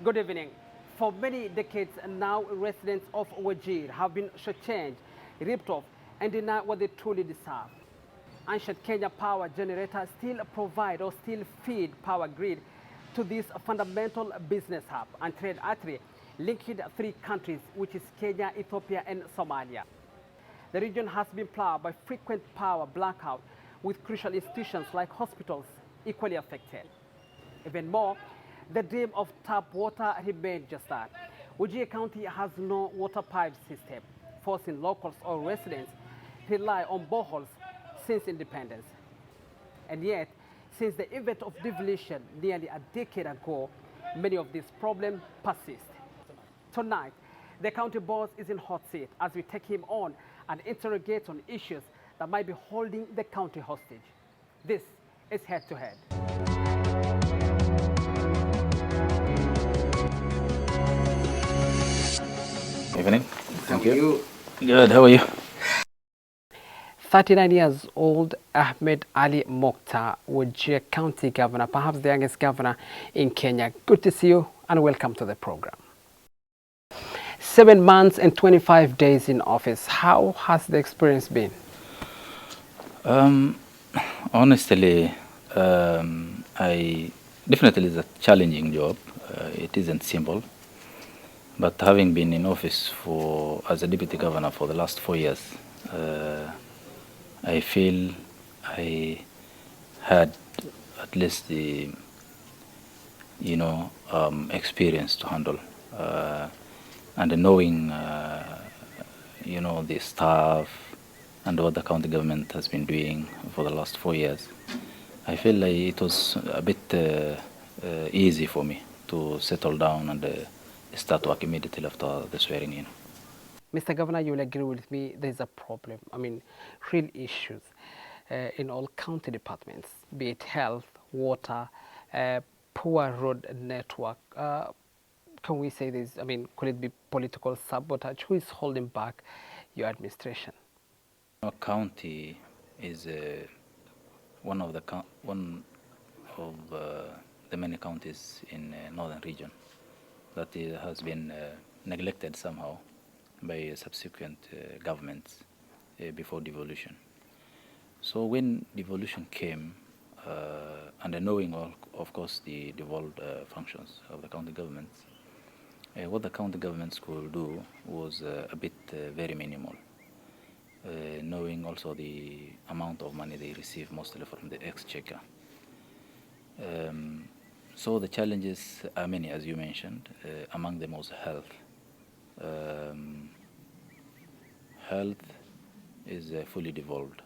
Good evening. For many decades now, residents of Wajir have been shortchanged, ripped off, and denied what they truly deserve. Ancient Kenya power generators still provide or still feed power grid to this fundamental business hub and trade artery linking three countries, which is Kenya, Ethiopia, and Somalia. The region has been plowed by frequent power blackout, with crucial institutions like hospitals equally affected. Even more, the dream of tap water remains just that. Wajir County has no water pipe system, forcing locals or residents to rely on boreholes since independence. And yet, since the event of devolution nearly a decade ago, many of these problems persist. Tonight, the county boss is in hot seat as we take him on and interrogate on issues that might be holding the county hostage. This is Head to Head. Evening. Thank you. Good. How are you? 39 years old Ahmed Ali Muktar, Wajir County Governor, perhaps the youngest governor in Kenya. Good to see you and welcome to the program. 7 months and 25 days in office. How has the experience been? Honestly, I definitely it's a challenging job. It isn't simple. But having been in office as a deputy governor for the last 4 years, I feel I had at least the experience to handle, and knowing the staff and what the county government has been doing for the last 4 years. I feel like it was a bit easy for me to settle down and start work immediately after the swearing in. Mr. Governor, you will agree with me, there's a problem. I mean, real issues in all county departments, be it health, water, poor road network. Can we say this? I mean, could it be political sabotage? Who is holding back your administration? Our county is one of the many counties in northern region that has been neglected somehow by subsequent governments before devolution. So when devolution came, and knowing of course the devolved functions of the county governments, what the county governments could do was a bit very minimal. Knowing also the amount of money they receive mostly from the exchequer. So the challenges are many, as you mentioned. Among them was health. Health is fully devolved.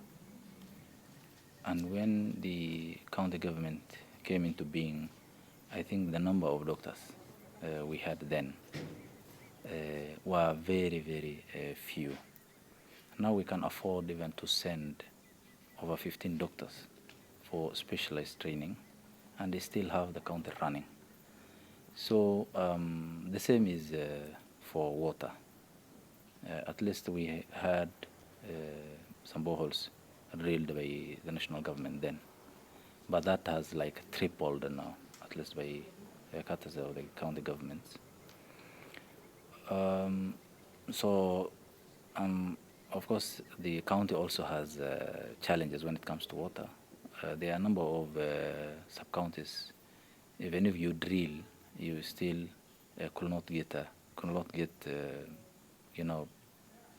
And when the county government came into being, I think the number of doctors we had then were very, very few. Now we can afford even to send over 15 doctors for specialized training, and they still have the county running. So the same is for water. At least we had some boreholes drilled by the national government then, but that has like tripled now, at least by courtesy of the county governments. Of course, the county also has challenges when it comes to water. There are a number of sub-counties. Even if you drill, you still could not get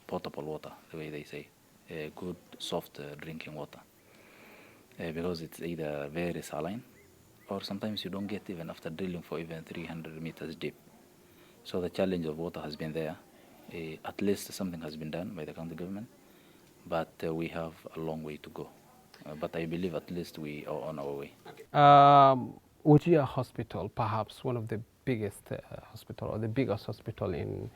potable water, the way they say, good, soft drinking water, because it's either very saline, or sometimes you don't get even after drilling for even 300 meters deep. So the challenge of water has been there. At least something has been done by the county government, but we have a long way to go. But I believe at least we are on our way. Wajir Hospital, perhaps one of the biggest hospital or the biggest hospital in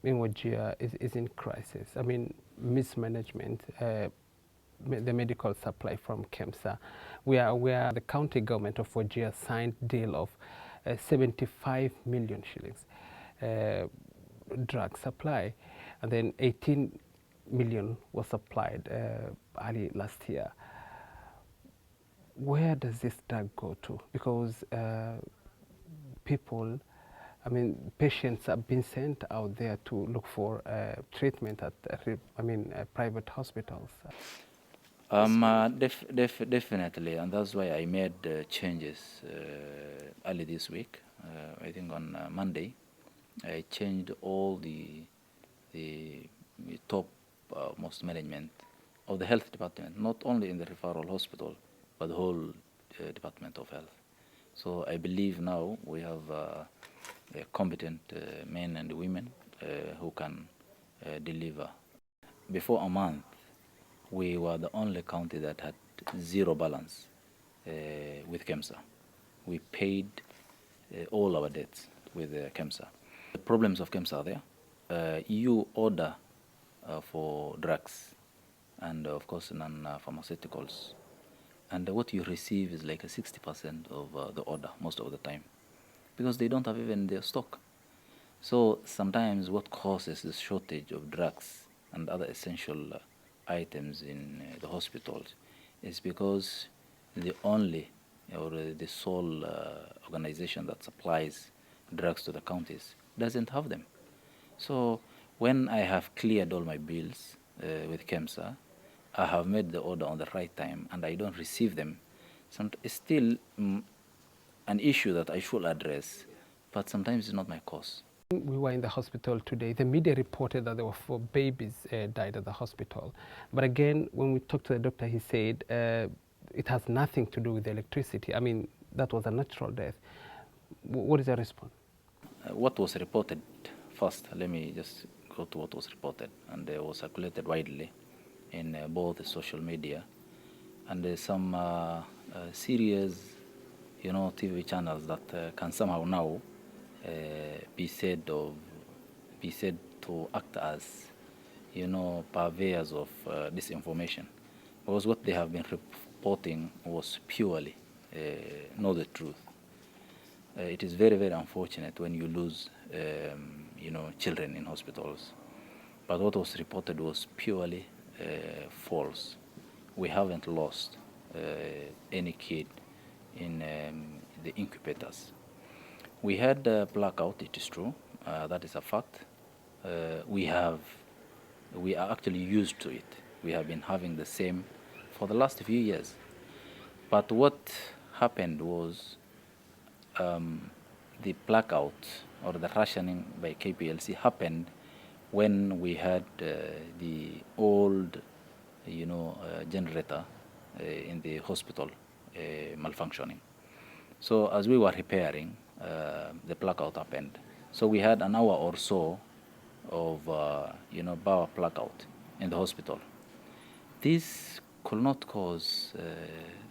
Wajir is in crisis. I mean, mismanagement, the medical supply from KEMSA. We are aware the county government of Wajir signed deal of 75 million shillings drug supply, and then 18 million was supplied early last year. Where does this drug go to? Because people, I mean, patients are being sent out there to look for treatment at, private hospitals? Definitely, and that's why I made changes early this week. I think on Monday, I changed all the top most management of the health department, not only in the referral hospital, but the whole Department of Health. So I believe now we have competent men and women who can deliver. Before a month, we were the only county that had zero balance with KEMSA. We paid all our debts with KEMSA. The problems of KEMSA are there. You order for drugs and of course non-pharmaceuticals, and what you receive is like a 60% of the order most of the time, because they don't have even their stock. So sometimes what causes the shortage of drugs and other essential items in the hospitals is because the only or the sole organization that supplies drugs to the counties doesn't have them. So when I have cleared all my bills with KEMSA, I have made the order on the right time and I don't receive them. It's still an issue that I should address, but sometimes it's not my cause. We were in the hospital today. The media reported that there were 4 babies died at the hospital. But again, when we talked to the doctor, he said it has nothing to do with the electricity. I mean, that was a natural death. What is the response? What was reported first, let me just go to what was reported, and it was circulated widely in both the social media and some serious, TV channels that can somehow now be said to act as, purveyors of disinformation, because what they have been reporting was purely not the truth. It is very, very unfortunate when you lose, children in hospitals. But what was reported was purely false. We haven't lost any kid in the incubators. We had a blackout, it is true. That is a fact. We are actually used to it. We have been having the same for the last few years. But what happened was the blackout or the rationing by KPLC happened when we had the old, generator in the hospital malfunctioning. So as we were repairing, the blackout happened. So we had an hour or so of, power blackout in the hospital. This could not cause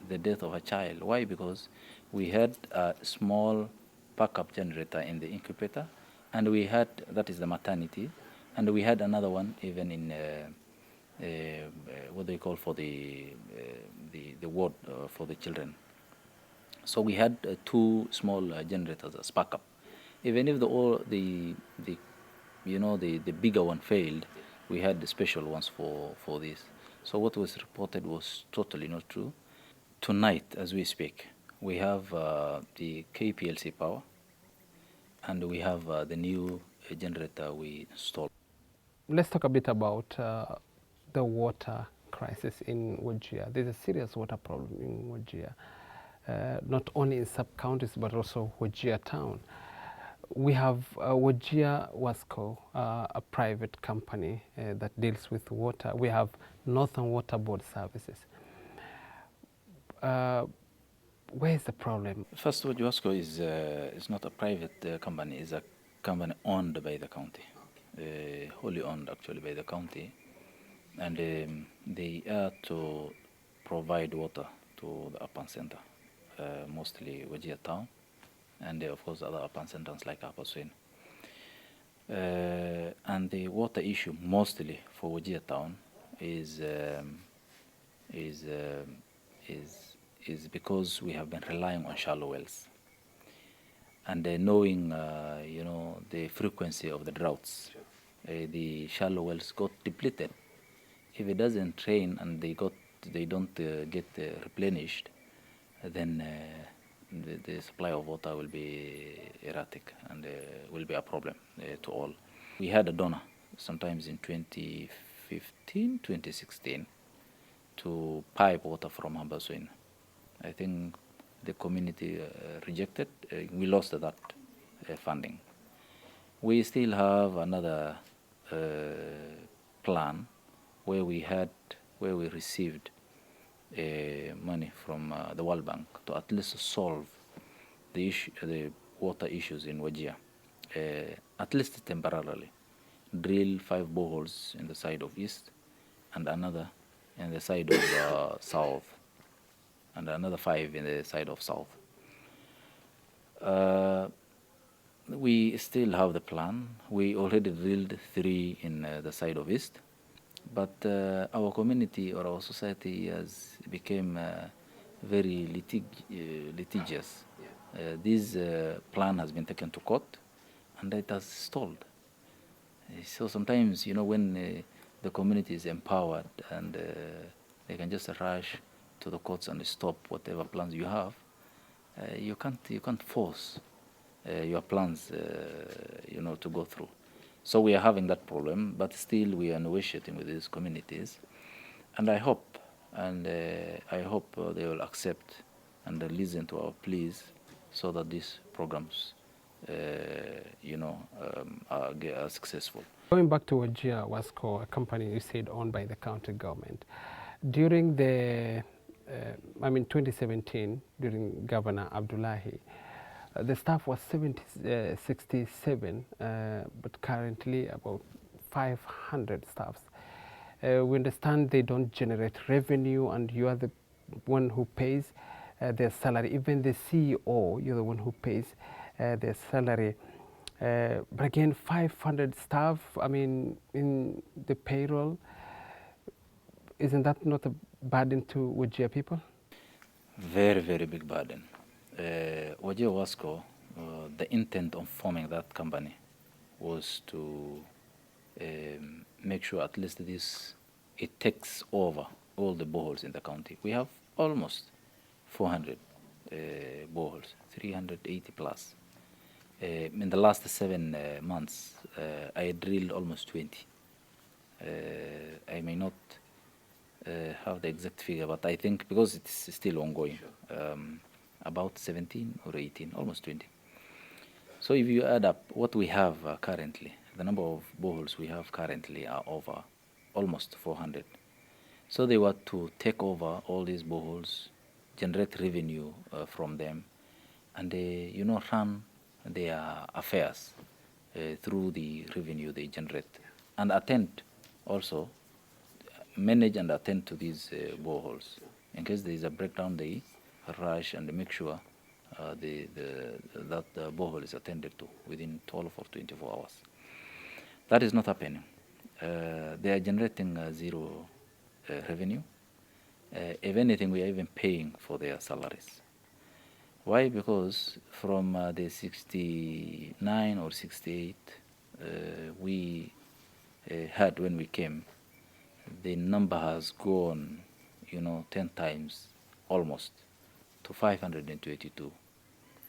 the death of a child. Why? Because we had a small backup generator in the incubator, and we had, that is the maternity, and we had another one even in what they call for the ward for the children. So we had 2 small generators as backup. Even if the bigger one failed, we had the special ones for this. So what was reported was totally not true. Tonight, as we speak, we have the KPLC power, and we have the new generator we installed. Let's talk a bit about the water crisis in Wajir. There's a serious water problem in Wajir, not only in sub-counties, but also Wajir town. We have Wajir Wasco, a private company that deals with water. We have Northern Water Board Services. Where is the problem? First, Wajir Wasco is not a private company. It's a company owned by the county, wholly owned actually by the county. And they are to provide water to the urban center, mostly Wajir town, and of course other urban centers like Upper Swin. And the water issue mostly for Wajir town is because we have been relying on shallow wells, and knowing the frequency of the droughts, the shallow wells got depleted. If it doesn't rain and they don't get replenished, then the supply of water will be erratic and will be a problem to all. We had a donor sometimes in 2015, 2016 to pipe water from Hamza. I think the community rejected. We lost that funding. We still have another plan where we received money from the World Bank to at least solve the water issues in Wajir, at least temporarily. Drill 5 boreholes in the side of east, and another in the side of south, and another 5 in the side of south. We still have the plan. We already drilled 3 in the side of east, but our community or our society has become very litigious. This plan has been taken to court, and it has stalled. So sometimes, when the community is empowered and they can just rush to the courts and stop whatever plans you have, you can't force your plans, to go through. So we are having that problem, but still we are negotiating with these communities, and I hope they will accept and listen to our pleas, so that these programs, are successful. Going back to Wajir Wasco, a company you said owned by the county government, during 2017, during Governor Abdullahi, the staff was 67, but currently about 500 staffs. We understand they don't generate revenue, and you are the one who pays their salary. Even the CEO, you're the one who pays their salary. But again, 500 staff, in the payroll, isn't that not a burden to Wajir people? Very, very big burden. Wajir Wasco, the intent of forming that company was to make sure at least it takes over all the boreholes in the county. We have almost 400 boreholes, 380 plus. In the last 7 months, I drilled almost 20. I may not have the exact figure, but I think because it's still ongoing, about 17 or 18, almost 20. So if you add up what we have currently, the number of boreholes we have currently are over almost 400. So they were to take over all these boreholes, generate revenue from them, and run their affairs through the revenue they generate, and manage and attend to these boreholes. In case there is a breakdown, they rush and make sure that the borehole is attended to within 12 or 24 hours. That is not happening. They are generating zero revenue. If anything, we are even paying for their salaries. Why? Because from the 69 or 68 we had when we came, the number has gone, 10 times almost to 522,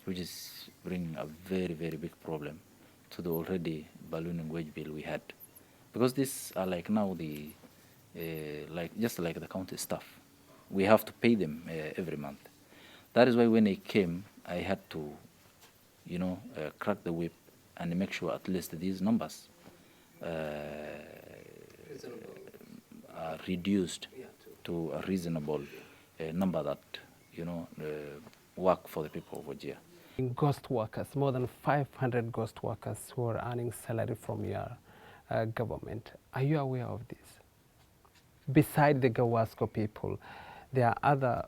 which is bringing a very, very big problem to the already ballooning wage bill we had. Because these are like now just like the county staff. We have to pay them every month. That is why when I came, I had to, crack the whip and make sure at least these numbers are reduced to a reasonable number that, work for the people of Wajir. Ghost workers, more than 500 ghost workers who are earning salary from your government. Are you aware of this? Beside the Gawasco people, there are other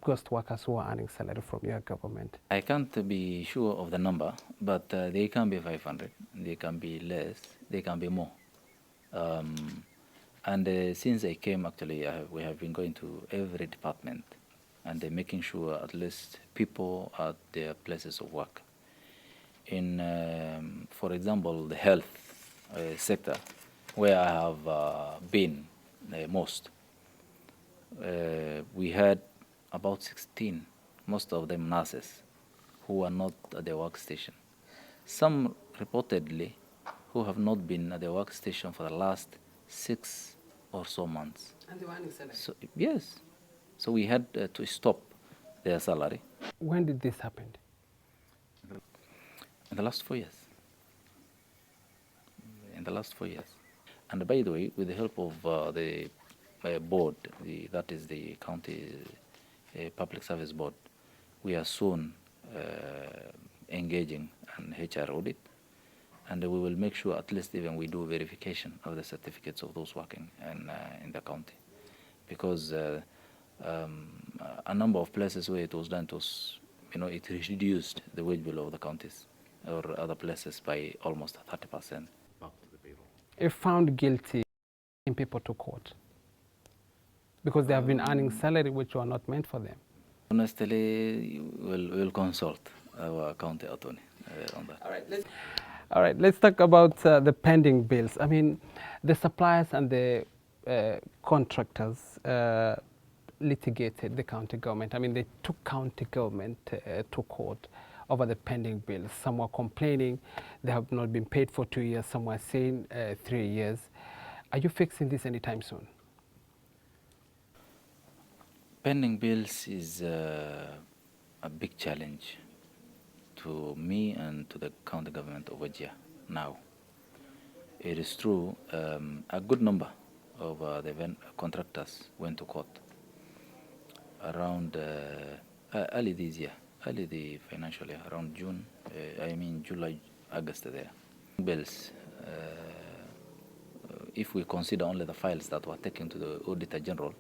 ghost workers who are earning salary from your government. I can't be sure of the number, but they can be 500, they can be less, they can be more. And since I came, actually, we have been going to every department and making sure at least people at their places of work. In, for example, the health sector, where I have been most, we had about 16 most of them nurses, who are not at their workstation. Some reportedly who have not been at their workstation for the last 6 or so months. And they were earning salary? So, yes. So we had to stop their salary. When did this happen? In the last 4 years. In the last 4 years. And by the way, with the help of the board, that is the county public service board, we are soon engaging an HR audit, and we will make sure at least even we do verification of the certificates of those working in the county, because a number of places where it was done, it was, it reduced the wage bill of the counties or other places by almost 30%. If found guilty, people to court because they have been earning salary which were not meant for them. Honestly, we'll consult our county attorney on that. All right, let's talk about the pending bills. I mean, the suppliers and the contractors litigated the county government. I mean, they took county government to court over the pending bills. Some were complaining they have not been paid for 2 years. Some were saying 3 years. Are you fixing this anytime soon? Pending bills is a big challenge to me and to the county government of Wajir now. It is true, a good number of the contractors went to court around early this year, early the financial year, around June, July, August there. Bills, if we consider only the files that were taken to the Auditor General,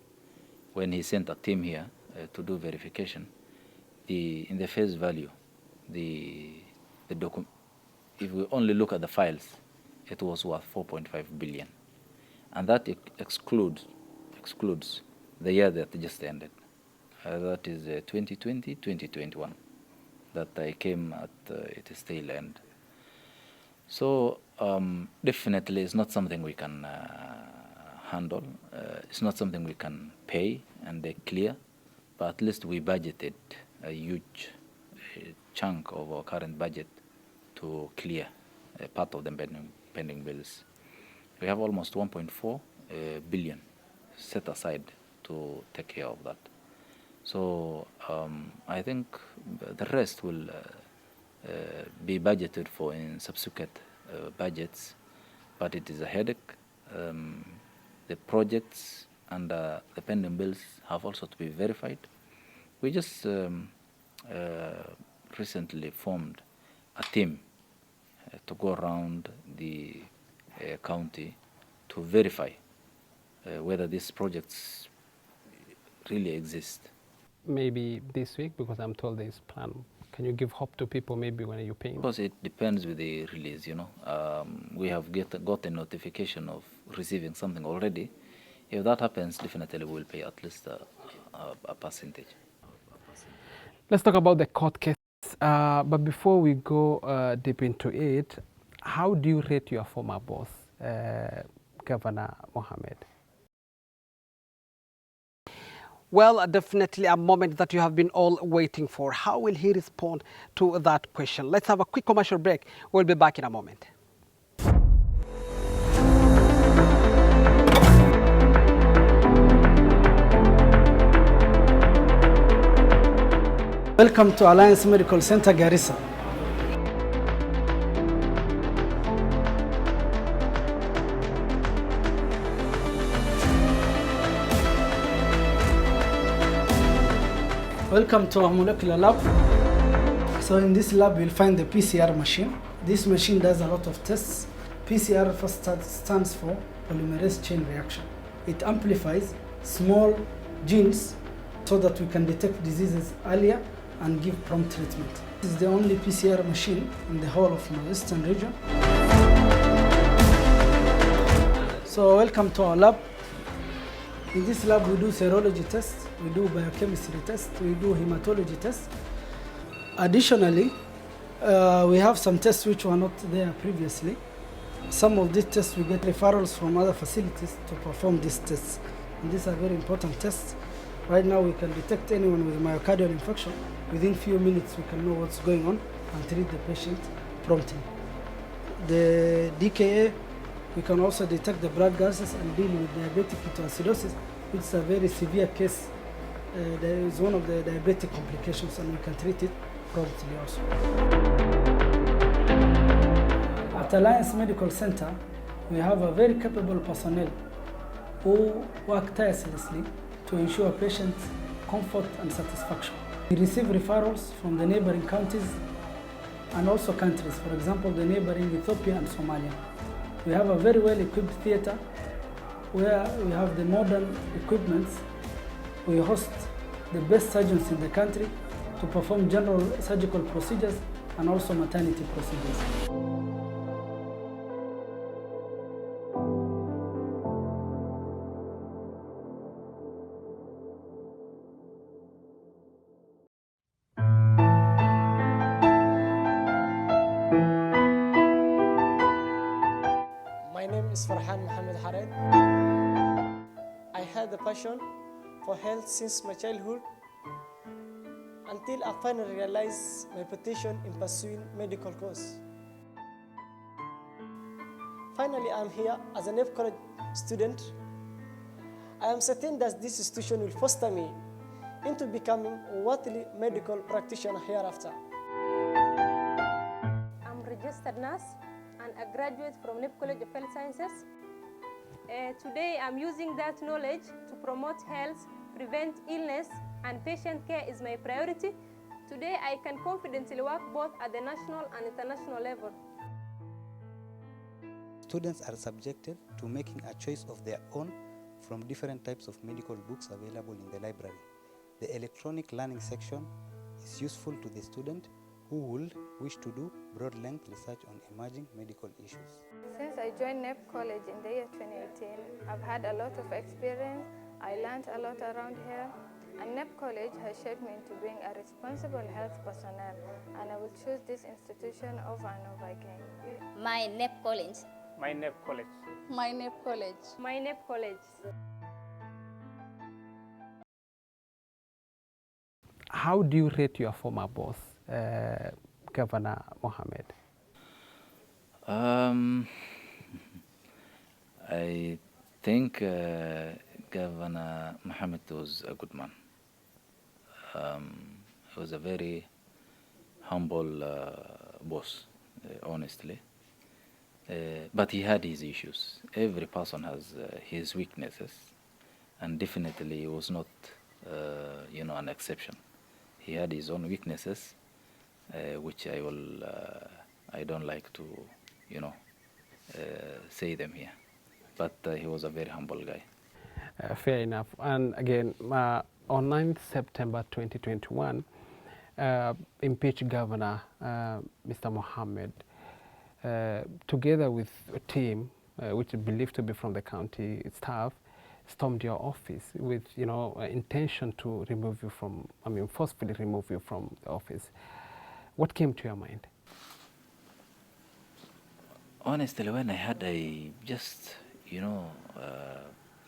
when he sent a team here to do verification, in the face value, if we only look at the files, it was worth 4.5 billion, and that excludes the year that just ended. That is 2020, 2021. That I came at its tail end. So definitely, it's not something we can handle. It's not something we can pay and clear, but at least we budgeted a huge chunk of our current budget to clear part of the pending bills. We have almost 1.4 billion set aside to take care of that. So I think the rest will be budgeted for in subsequent budgets, but it is a headache. The projects and the pending bills have also to be verified. We just recently formed a team to go around the county to verify whether these projects really exist. Maybe this week, because I'm told there is plan. Can you give hope to people maybe when you're paying? Because it depends with the release, We have got a notification of receiving something already. If that happens, definitely we'll pay at least a percentage. Let's talk about the court case. But before we go deep into it, how do you rate your former boss, Governor Mohammed? Well, definitely a moment that you have been all waiting for. How will he respond to that question? Let's have a quick commercial break. We'll be back in a moment. Welcome to Alliance Medical Center, Garissa. Welcome to our molecular lab. So in this lab, you'll find the PCR machine. This machine does a lot of tests. PCR first stands for polymerase chain reaction. It amplifies small genes so that we can detect diseases earlier and give prompt treatment. This is the only PCR machine in the whole of Northeastern region. So welcome to our lab. In this lab, we do serology tests, we do biochemistry tests, we do hematology tests. Additionally, we have some tests which were not there previously. Some of these tests, we get referrals from other facilities to perform these tests. And these are very important tests Right now we can detect anyone with myocardial infarction. Within few minutes we can know what's going on and treat the patient promptly. The DKA, we can also detect the blood gases and deal with diabetic ketoacidosis, which is a very severe case. There is one of the diabetic complications, and we can treat it promptly also. At Alliance Medical Center, we have a very capable personnel who work tirelessly to ensure patient comfort and satisfaction. We receive referrals from the neighboring counties and also countries, for example, the neighboring Ethiopia and Somalia. We have a very well-equipped theater where we have the modern equipments. We host the best surgeons in the country to perform general surgical procedures and also maternity procedures. My name is Farhan Mohammed Hared. I had a passion for health since my childhood until I finally realized my potential in pursuing medical course. Finally, I'm here as an F college student. I am certain that this institution will foster me into becoming a worthy medical practitioner hereafter. I'm a registered nurse and a graduate from NEP College of Health Sciences. Today I'm using that knowledge to promote health, prevent illness, and patient care is my priority. Today I can confidently work both at the national and international level. Students are subjected to making a choice of their own from different types of medical books available in the library. The electronic learning section is useful to the student who would wish to do broad-length research on emerging medical issues. Since I joined NEP College in the year 2018, I've had a lot of experience. I learned a lot around here, and NEP College has shaped me into being a responsible health personnel, and I will choose this institution over and over again. My NEP College. My NEP College. My NEP College. My NEP College. How do you rate your former boss, Governor Mohammed? I think Governor Mohammed was a good man. He was a very humble boss, honestly. But he had his issues. Every person has his weaknesses, and definitely he was not, an exception. He had his own weaknesses, which I don't like to, say them here. But he was a very humble guy. Fair enough. And again, on 9th September 2021, impeached Governor Mr. Mohammed, together with a team, which is believed to be from the county staff, stormed your office with, intention to remove you from, forcefully remove you from the office. What came to your mind? Honestly, when I had, I just,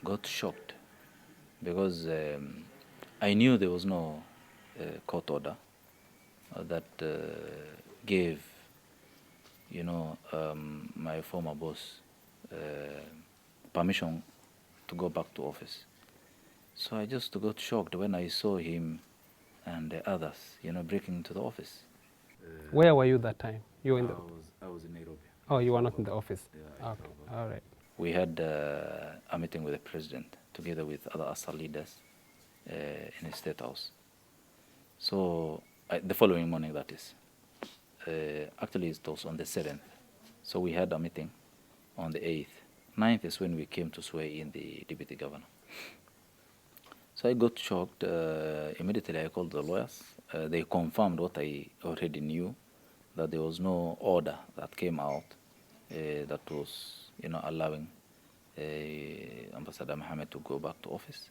got shocked because I knew there was no court order that gave, my former boss permission to go back to office. So I just got shocked when I saw him and the others, breaking into the office. Where were you that time? You were in I was in Nairobi. Oh, you were not in the office? Yeah, okay, all right. We had a meeting with the president together with other ASA leaders in the State House. So the following morning, that is. Actually, it was on the 7th. So we had a meeting on the 8th. 9th is when we came to swear in the deputy governor. So I got shocked. Immediately I called the lawyers. They confirmed what I already knew, that there was no order that came out that was, allowing Ambassador Mohammed to go back to office.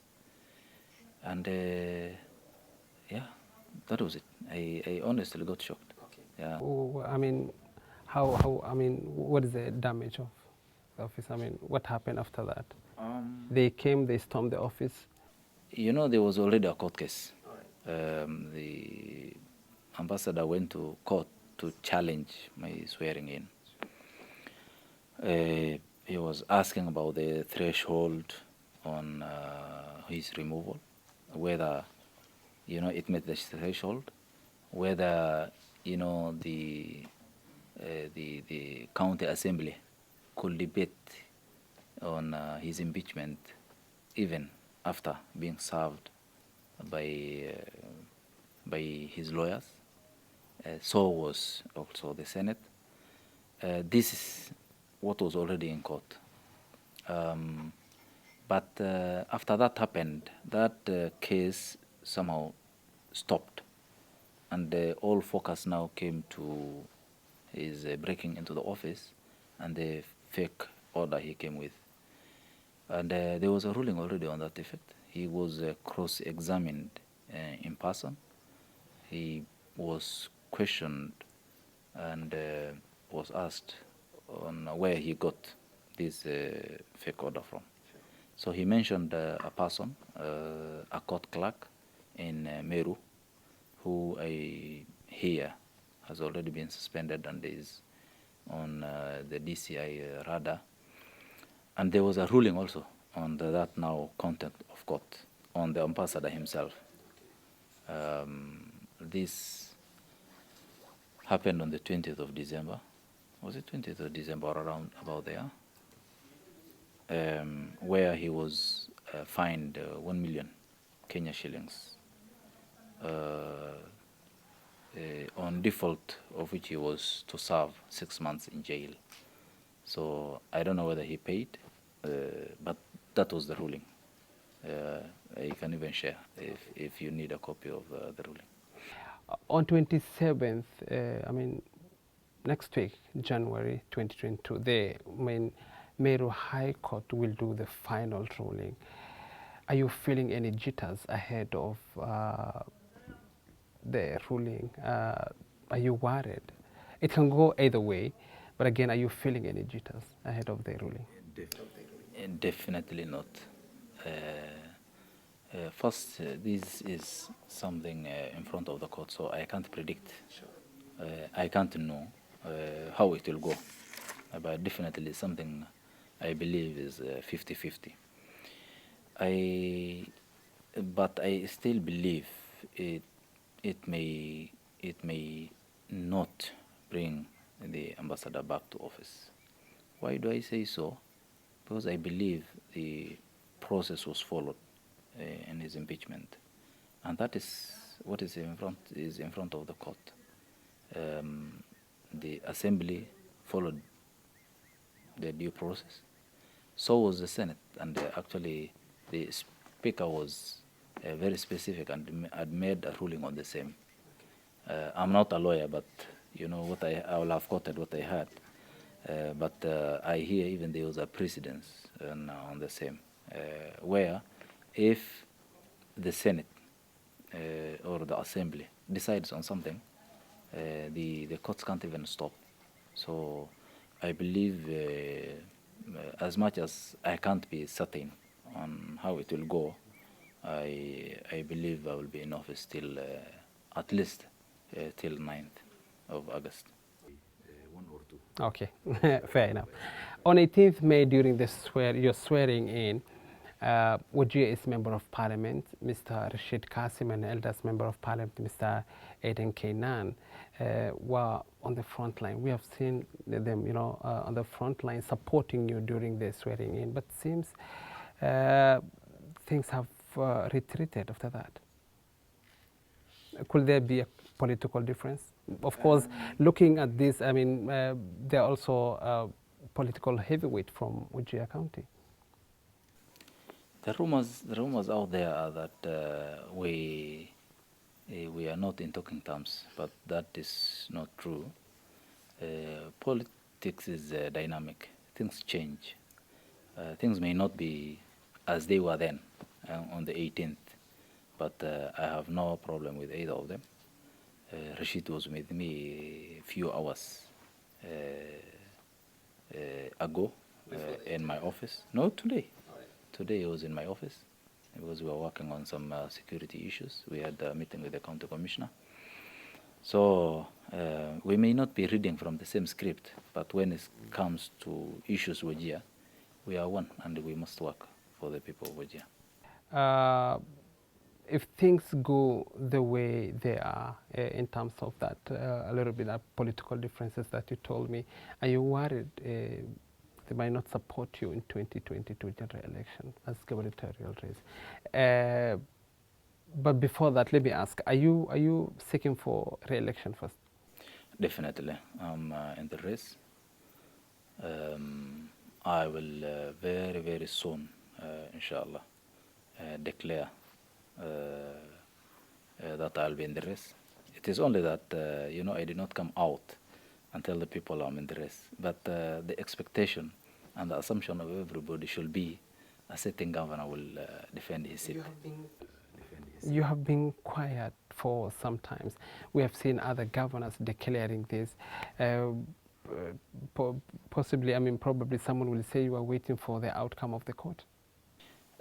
And yeah, that was it. I honestly got shocked. Okay. Yeah. What is the damage of the office? What happened after that? They came, they stormed the office. You know, there was already a court case. The ambassador went to court to challenge my swearing in. He was asking about the threshold on his removal, whether, you know, it met the threshold, whether, you know, the county assembly could debate on his impeachment even after being served by his lawyers. So was also the Senate. This is what was already in court. But after that happened, that case somehow stopped, and all focus now came to his breaking into the office and the fake order he came with. And there was a ruling already on that effect. He was cross-examined in person. He was questioned and was asked on where he got this fake order from. So he mentioned a person, a court clerk in Meru, who I hear has already been suspended and is on the DCI radar. And there was a ruling also on that now content of court on the ambassador himself. This happened on the 20th of December. Was it 20th of December or around about there? Where he was fined 1 million Kenya shillings on default of which he was to serve 6 months in jail. So I don't know whether he paid, but that was the ruling. I can even share if you need a copy of the ruling. On 27th, I mean, next week, January 2022, the Meru High Court will do the final ruling. Are you feeling any jitters ahead of the ruling? Are you worried? It can go either way, but again, are you feeling any jitters ahead of the ruling? Definitely not. First, this is something in front of the court, so I can't predict. Sure. I can't know how it will go, but definitely something I believe is 50-50. But I still believe it may not bring the ambassador back to office. Why do I say so? Because I believe the process was followed in his impeachment, and that is what is in front of the court. The assembly followed the due process. So was the Senate, and actually the speaker was very specific and had made a ruling on the same. I'm not a lawyer, but you know what I will have quoted what I heard. But I hear even there was a precedence on the same, where if the Senate or the Assembly decides on something, the courts can't even stop. So I believe, as much as I can't be certain on how it will go, I believe I will be in office till at least till 9th of August. 1 or 2. Okay, fair enough. On 18th May, during the your swearing in, Wajir is Member of Parliament, Mr. Rashid Qasim, and eldest Member of Parliament, Mr. Aiden Kainan, were on the front line. We have seen them, you know, on the front line supporting you during the swearing in, but seems things have retreated after that. Could there be a political difference? Of course, looking at this, I mean, there are also a political heavyweight from Wajir County. The rumors out there are that we are not in talking terms, but that is not true. Politics is dynamic. Things change. Things may not be as they were then on the 18th, but I have no problem with either of them. Rashid was with me a few hours ago in my office. No, today. Today he was in my office. because we were working on some security issues. We had a meeting with the county commissioner. So we may not be reading from the same script, but when it comes to issues Wajir, we are one, and we must work for the people of Wajir. If things go the way they are in terms of that, a little bit of political differences that you told me, are you worried they might not support you in 2022 general election as gubernatorial race? But before that, let me ask, are you seeking for re-election first? Definitely. I'm in the race. I will very, very soon, inshallah, declare that I'll be in the race. It is only that, you know, I did not come out and tell the people I'm in the race. But the expectation and the assumption of everybody should be a sitting governor will defend his seat. You have been quiet for some time. We have seen other governors declaring this. Possibly, I mean, probably someone will say you are waiting for the outcome of the court.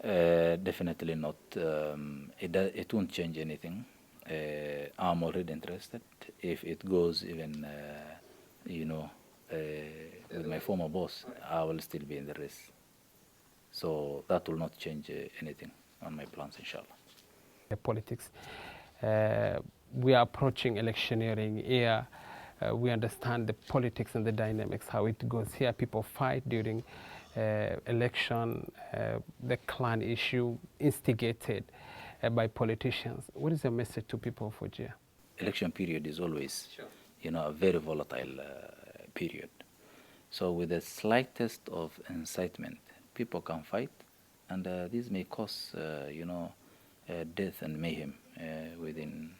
Definitely not. It won't change anything. I'm already interested. If it goes even, you know, with my former boss, I will still be in the race. So that will not change anything on my plans, inshallah. Politics. We are approaching electioneering here. We understand the politics and the dynamics, how it goes here. People fight during election, the clan issue instigated by politicians. What is your message to people of Wajir? Election period is always, you know, a very volatile period. So with the slightest of incitement, people can fight, and this may cause, you know, death and mayhem within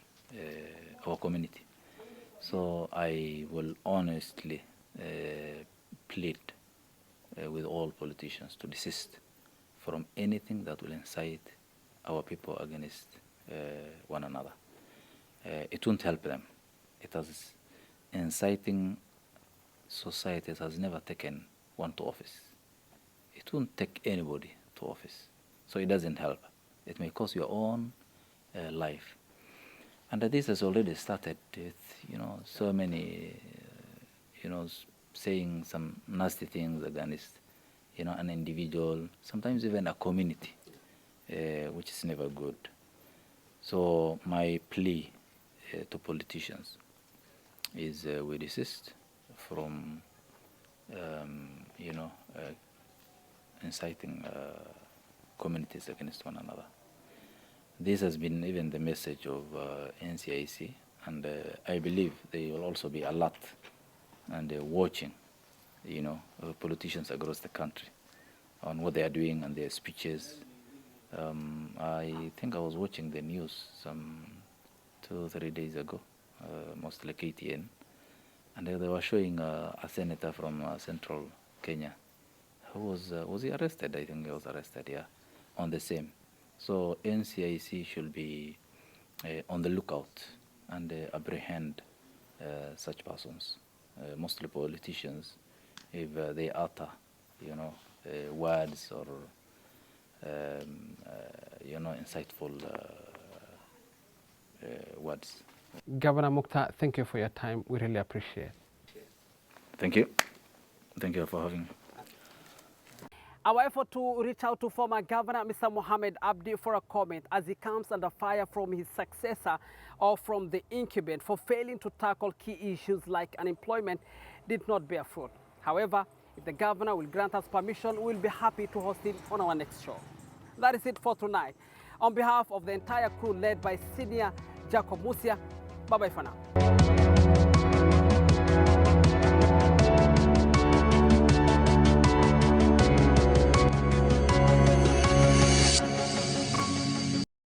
our community. So I will honestly plead with all politicians to desist from anything that will incite our people against one another. It won't help them. It has inciting societies has never taken one to office. It won't take anybody to office. So it doesn't help. It may cost your own life. And this has already started with, you know, so many, you know, saying some nasty things against, you know, an individual, sometimes even a community, which is never good. So my plea to politicians is we desist from, you know, inciting communities against one another. This has been even the message of NCIC, and I believe they will also be alert and watching, you know, politicians across the country on what they are doing and their speeches. I think I was watching the news some 2 or 3 days ago, mostly KTN, and they were showing a senator from central Kenya who was he arrested? I think he was arrested, yeah, on the same. So NCIC should be on the lookout and apprehend such persons, mostly politicians, if they utter, you know, words or, you know, insightful words. Governor Muktar, thank you for your time. We really appreciate it. Thank you. Thank you for having me. Our effort to reach out to former Governor Mr. Mohammed Abdi for a comment as he comes under fire from his successor or from the incumbent for failing to tackle key issues like unemployment did not bear fruit. However, if the governor will grant us permission, we'll be happy to host him on our next show. That is it for tonight. On behalf of the entire crew led by Senior Jacob Musia, bye-bye for now.